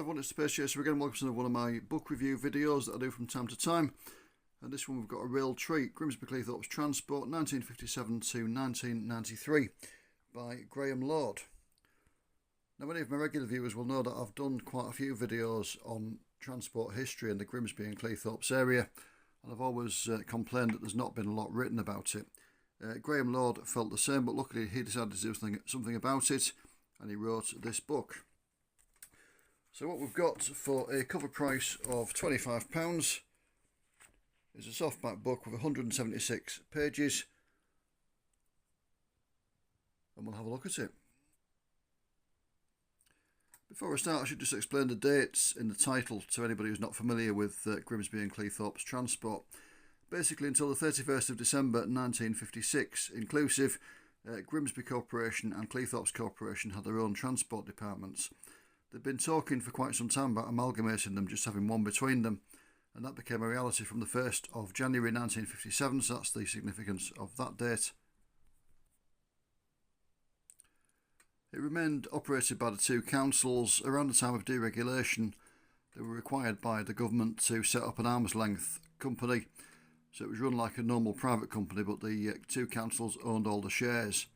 everyone, it's Space Chaser again. Welcome to one of my book review videos that I do from time to time. And this one we've got a real treat, Grimsby Cleethorpes Transport, 1957 to 1993 by Graham Lord. Now, many of my regular viewers will know that I've done quite a few videos on transport history in the Grimsby and Cleethorpes area, and I've always complained that there's not been a lot written about it. Graham Lord felt the same, but luckily he decided to do something about it, and he wrote this book. So what we've got for a cover price of £25 is a softback book with 176 pages, and we'll have a look at it. Before I start, I should just explain the dates in the title to anybody who's not familiar with Grimsby and Cleethorpes Transport. Basically until the 31st of December 1956 inclusive, Grimsby Corporation and Cleethorpes Corporation had their own transport departments. They'd been talking for quite some time about amalgamating them, just having one between them, and that became a reality from the 1st of January 1957, so that's the significance of that date. It remained operated by the two councils. Around the time of deregulation, they were required by the government to set up an arm's length company, so it was run like a normal private company, but the two councils owned all the shares,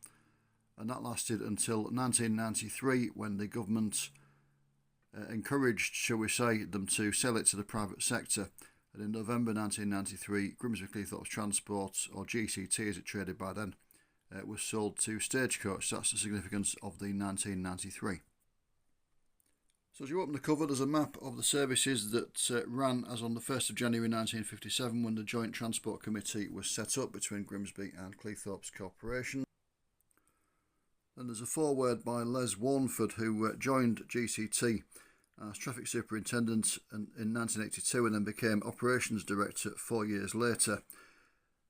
and that lasted until 1993 when the government encouraged, shall we say, them to sell it to the private sector. And in November 1993, Grimsby Cleethorpes Transport, or GCT as it traded by then, was sold to Stagecoach. That's the significance of the 1993. So as you open the cover, there's a map of the services that ran as on the 1st of January 1957 when the Joint Transport Committee was set up between Grimsby and Cleethorpes Corporation. Then there's a foreword by Les Warnford, who joined GCT as Traffic Superintendent in 1982 and then became Operations Director 4 years later.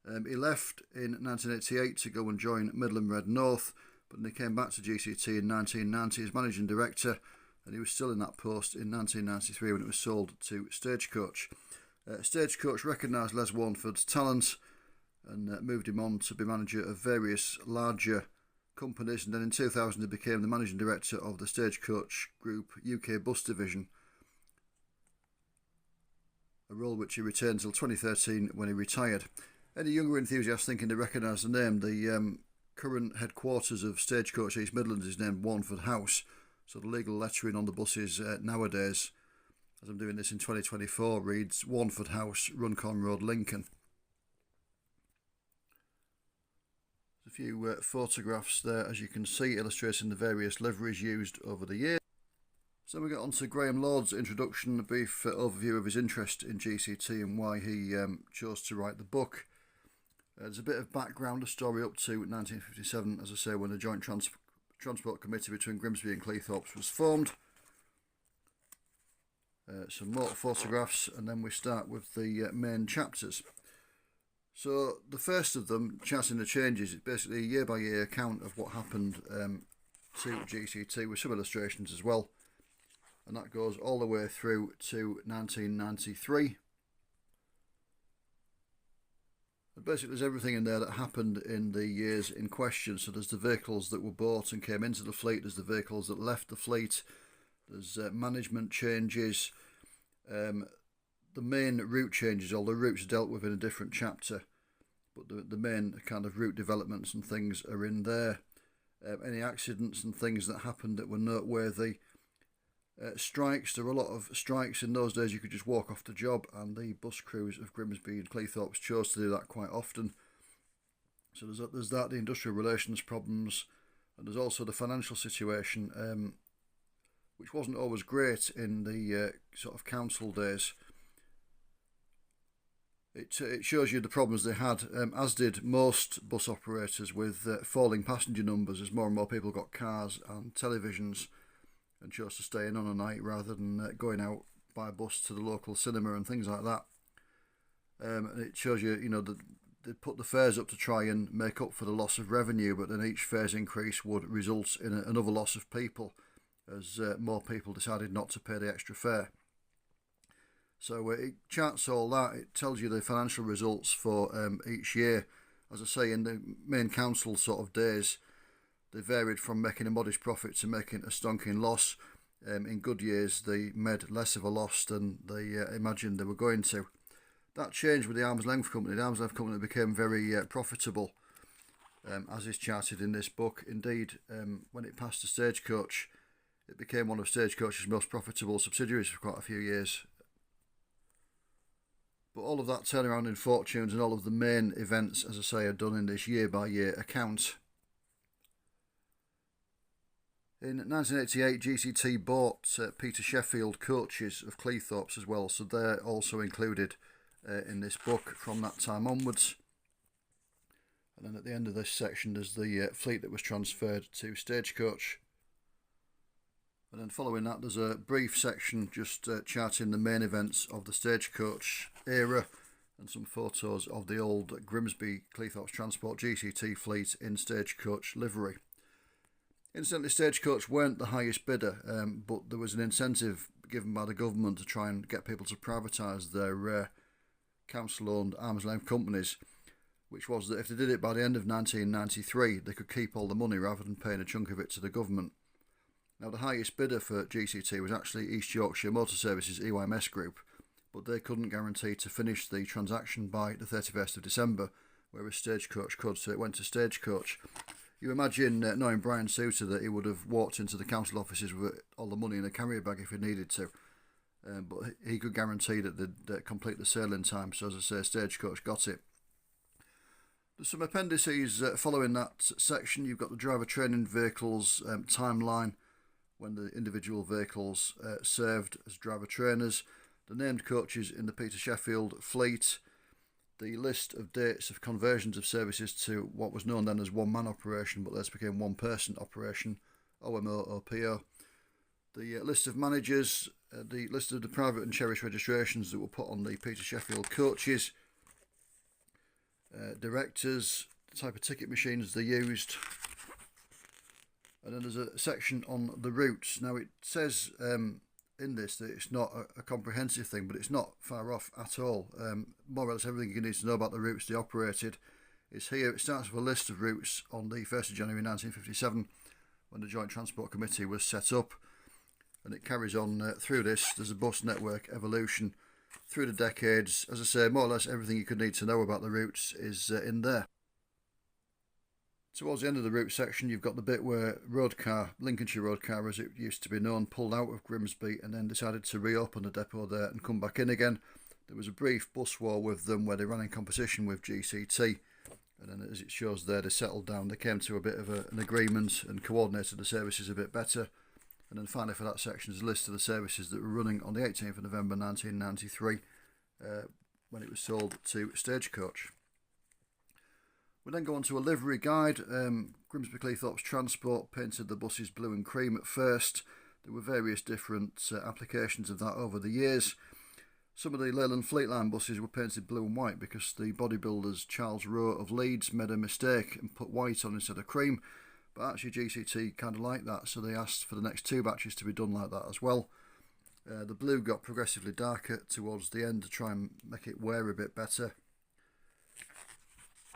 He left in 1988 to go and join Midland Red North, but then he came back to GCT in 1990 as Managing Director, and he was still in that post in 1993 when it was sold to Stagecoach. Stagecoach recognised Les Warnford's talent and moved him on to be manager of various larger companies, and then in 2000 he became the Managing Director of the Stagecoach Group UK Bus Division, a role which he retained until 2013 when he retired. Any younger enthusiasts thinking they recognise the name, the current headquarters of Stagecoach East Midlands is named Warnford House, so the legal lettering on the buses nowadays, as I'm doing this in 2024, reads Warnford House, Runcorn Road, Lincoln. A few photographs there, as you can see, illustrating the various liveries used over the years. So we get on to Graham Lord's introduction, a brief overview of his interest in GCT and why he chose to write the book. There's a bit of background, a story up to 1957, as I say, when the Joint Transport Committee between Grimsby and Cleethorpes was formed. Some more photographs, and then we start with the main chapters. So the first of them, Charting the Changes, is basically a year-by-year account of what happened to GCT with some illustrations as well. And that goes all the way through to 1993. And basically there's everything in there that happened in the years in question. So there's the vehicles that were bought and came into the fleet, there's the vehicles that left the fleet, there's management changes, the main route changes, all the routes dealt with in a different chapter, but the main kind of route developments and things are in there. Any accidents and things that happened that were noteworthy. Strikes, there were a lot of strikes in those days. You could just walk off the job, and the bus crews of Grimsby and Cleethorpes chose to do that quite often. So there's that, the industrial relations problems, and there's also the financial situation, which wasn't always great in the sort of council days. It shows you the problems they had, as did most bus operators, with falling passenger numbers as more and more people got cars and televisions and chose to stay in on a night rather than going out by bus to the local cinema and things like that. And it shows you, they put the fares up to try and make up for the loss of revenue, but then each fares increase would result in another loss of people as more people decided not to pay the extra fare. So it charts all that. It tells you the financial results for each year. As I say, in the main council sort of days, they varied from making a modest profit to making a stonking loss. in good years they made less of a loss than they imagined they were going to. That changed with the arm's length company. The arm's length company became very profitable, as is charted in this book. Indeed, when it passed to Stagecoach, it became one of Stagecoach's most profitable subsidiaries for quite a few years. But all of that turnaround in fortunes and all of the main events, as I say, are done in this year-by-year account. In 1988, GCT bought Peter Sheffield Coaches of Cleethorpes as well, so they're also included in this book from that time onwards. And then at the end of this section there's the fleet that was transferred to Stagecoach. And then following that there's a brief section just charting the main events of the Stagecoach era and some photos of the old Grimsby Cleethorpes Transport GCT fleet in Stagecoach livery. Incidentally, Stagecoach weren't the highest bidder, but there was an incentive given by the government to try and get people to privatise their council-owned arm's length companies, which was that if they did it by the end of 1993, they could keep all the money rather than paying a chunk of it to the government. Now, the highest bidder for GCT was actually East Yorkshire Motor Services EYMS Group, but they couldn't guarantee to finish the transaction by the 31st of December, whereas Stagecoach could, so it went to Stagecoach. You imagine, knowing Brian Souter, that he would have walked into the council offices with all the money in a carrier bag if he needed to. But he could guarantee that they'd complete the sale in time, so as I say, Stagecoach got it. There's some appendices following that section. You've got the driver training vehicles timeline, when the individual vehicles served as driver trainers, the named coaches in the Peter Sheffield fleet, the list of dates of conversions of services to what was known then as one-man operation, but later became one-person operation, OMO or PO. The list of managers, the list of the private and cherished registrations that were put on the Peter Sheffield coaches, directors, the type of ticket machines they used, and then there's a section on the routes. Now it says in this that it's not a comprehensive thing, but it's not far off at all. More or less everything you need to know about the routes they operated is here. It starts with a list of routes on the 1st of January 1957 when the Joint Transport Committee was set up, and it carries on through this. There's a bus network evolution through the decades. As I say, more or less everything you could need to know about the routes is in there. Towards the end of the route section, you've got the bit where Roadcar, Lincolnshire Roadcar as it used to be known, pulled out of Grimsby and then decided to reopen the depot there and come back in again. There was a brief bus war with them where they ran in competition with GCT, and then as it shows there, they settled down. They came to a bit of an agreement and coordinated the services a bit better. And then finally for that section is a list of the services that were running on the 18th of November 1993 when it was sold to Stagecoach. We then go on to a livery guide. Grimsby Cleethorpes Transport painted the buses blue and cream at first. There were various different applications of that over the years. Some of the Leyland Fleetline buses were painted blue and white because the bodybuilders Charles Rowe of Leeds made a mistake and put white on instead of cream. But actually GCT kind of liked that, so they asked for the next two batches to be done like that as well. The blue got progressively darker towards the end to try and make it wear a bit better.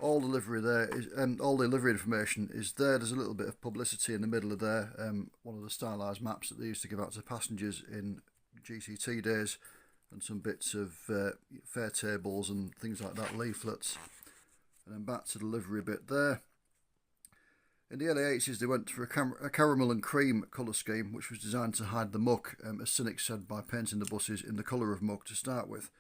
All the livery there is, all the livery information is there. There's a little bit of publicity in the middle of there. One of the stylised maps that they used to give out to passengers in GCT days, and some bits of fare tables and things like that, leaflets. And then back to the livery bit there. In the early 80s, they went for a caramel and cream colour scheme, which was designed to hide the muck, as cynics said, by painting the buses in the colour of muck to start with.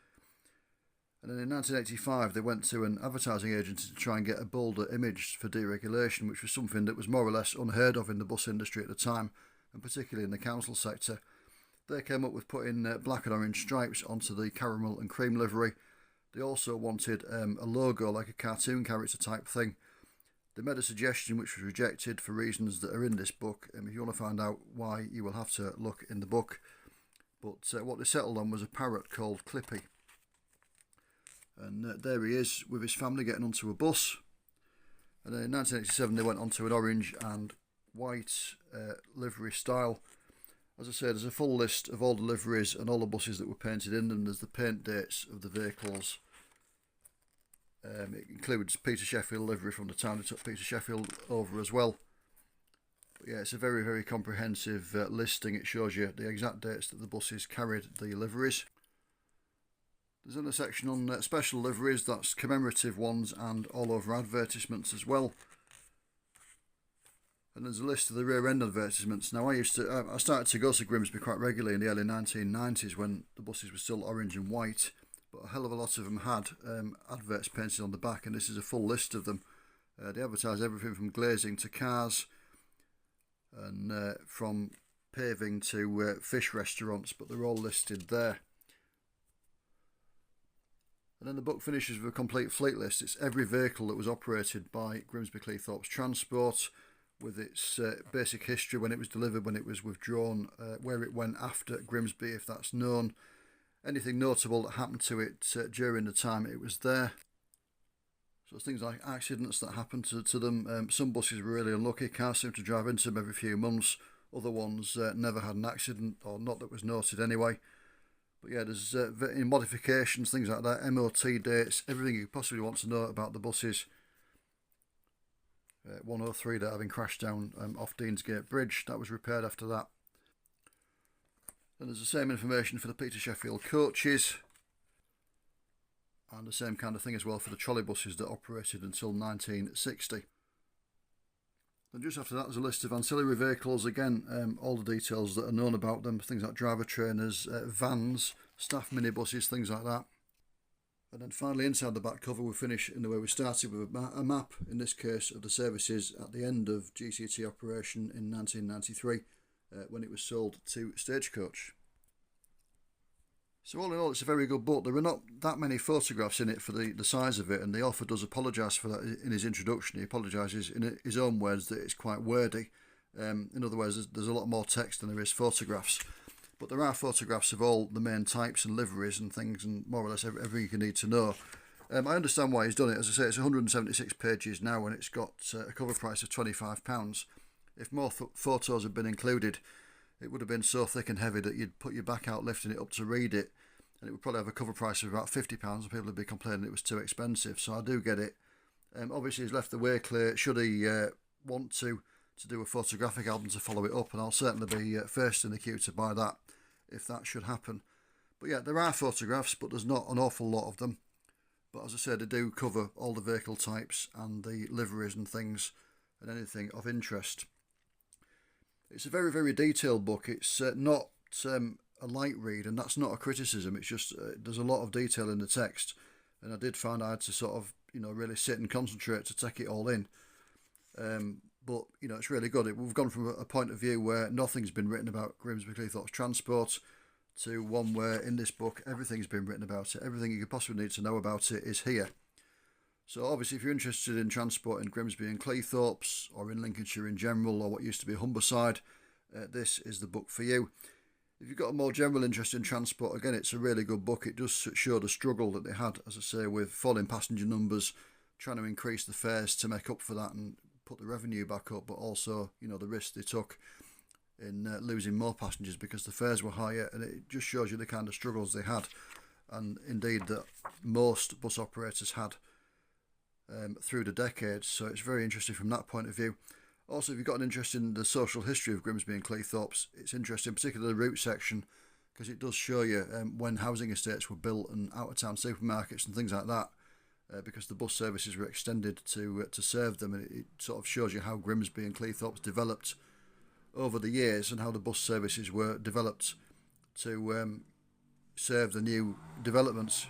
And then in 1985, they went to an advertising agency to try and get a bolder image for deregulation, which was something that was more or less unheard of in the bus industry at the time, and particularly in the council sector. They came up with putting black and orange stripes onto the caramel and cream livery. They also wanted a logo like a cartoon character type thing. They made a suggestion which was rejected for reasons that are in this book. If you want to find out why, you will have to look in the book. But what they settled on was a parrot called Clippy. And there he is with his family getting onto a bus. And then in 1987 they went onto an orange and white livery style. As I said, there's a full list of all the liveries and all the buses that were painted in them. There's the paint dates of the vehicles. It includes Peter Sheffield livery from the time they took Peter Sheffield over as well. But yeah, it's a very, very comprehensive listing. It shows you the exact dates that the buses carried the liveries. There's another section on special liveries, that's commemorative ones and all over advertisements as well. And there's a list of the rear end advertisements. Now I started to go to Grimsby quite regularly in the early 1990s when the buses were still orange and white, but a hell of a lot of them had adverts painted on the back, and this is a full list of them. They advertise everything from glazing to cars, and from paving to fish restaurants, but they're all listed there. And then the book finishes with a complete fleet list. It's every vehicle that was operated by Grimsby Cleethorpes Transport, with its basic history, when it was delivered, when it was withdrawn, where it went after Grimsby, if that's known, anything notable that happened to it during the time it was there. So things like accidents that happened to them. Some buses were really unlucky, cars seemed to drive into them every few months, other ones never had an accident, or not that was noted anyway. But yeah, there's in modifications, things like that, MOT dates, everything you possibly want to know about the buses. 103 that having crashed down off Deansgate Bridge, that was repaired after that. And there's the same information for the Peter Sheffield coaches, and the same kind of thing as well for the trolleybuses that operated until 1960. Then just after that there's a list of ancillary vehicles, again all the details that are known about them, things like driver trainers, vans, staff minibuses, things like that. And then finally inside the back cover we finish in the way we started, with a map, in this case of the services at the end of GCT operation in 1993 when it was sold to Stagecoach. So all in all, it's a very good book. There are not that many photographs in it for the size of it, and the author does apologise for that in his introduction. He apologises in his own words that it's quite wordy. In other words, there's a lot more text than there is photographs. But there are photographs of all the main types and liveries and things, and more or less everything you need to know. I understand why he's done it. As I say, it's 176 pages now, and it's got a cover price of £25. If more photos had been included, it would have been so thick and heavy that you'd put your back out lifting it up to read it, and it would probably have a cover price of about £50, and people would be complaining it was too expensive. So I do get it. Obviously, he's left the way clear, should he want to do a photographic album to follow it up, and I'll certainly be first in the queue to buy that if that should happen. But yeah, there are photographs, but there's not an awful lot of them. But as I said, they do cover all the vehicle types and the liveries and things, and anything of interest. It's a very, very detailed book. It's not a light read, and that's not a criticism. It's just there's a lot of detail in the text, and I did find I had to sort of really sit and concentrate to take it all in. But it's really good. We've gone from a point of view where nothing's been written about Grimsby Cleethorpes Transport to one where in this book everything's been written about it. Everything you could possibly need to know about it is here. So obviously if you're interested in transport in Grimsby and Cleethorpes, or in Lincolnshire in general, or what used to be Humberside, this is the book for you. If you've got a more general interest in transport, again, it's a really good book. It does show the struggle that they had, as I say, with falling passenger numbers, trying to increase the fares to make up for that and put the revenue back up, but also the risk they took in losing more passengers because the fares were higher, and it just shows you the kind of struggles they had, and indeed that most bus operators had through the decades. So it's very interesting from that point of view. Also, if you've got an interest in the social history of Grimsby and Cleethorpes, it's interesting, particularly the route section, because it does show you when housing estates were built and out-of-town supermarkets and things like that, because the bus services were extended to serve them, and it sort of shows you how Grimsby and Cleethorpes developed over the years, and how the bus services were developed to serve the new developments.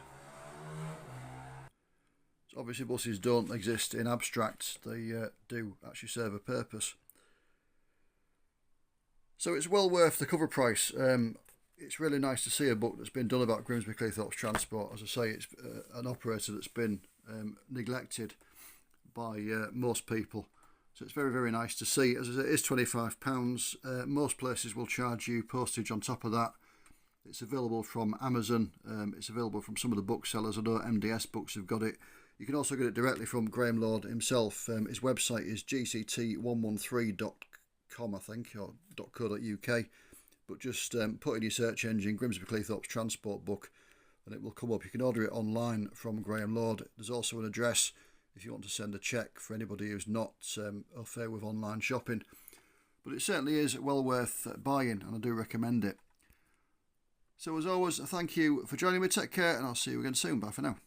So obviously buses don't exist in abstract, they do actually serve a purpose. So it's well worth the cover price. It's really nice to see a book that's been done about Grimsby Cleethorpes Transport. As I say, it's an operator that's been neglected by most people. So it's very, very nice to see. As I say, it is £25. Most places will charge you postage on top of that. It's available from Amazon. It's available from some of the booksellers. I know MDS Books have got it. You can also get it directly from Graham Lord himself. His website is gct113.com, I think, or .co.uk. But just put in your search engine Grimsby Cleethorpes Transport book, and it will come up. You can order it online from Graham Lord. There's also an address if you want to send a cheque for anybody who's not au fait with online shopping. but it certainly is well worth buying, and I do recommend it. So as always, thank you for joining me. Take care, and I'll see you again soon. Bye for now.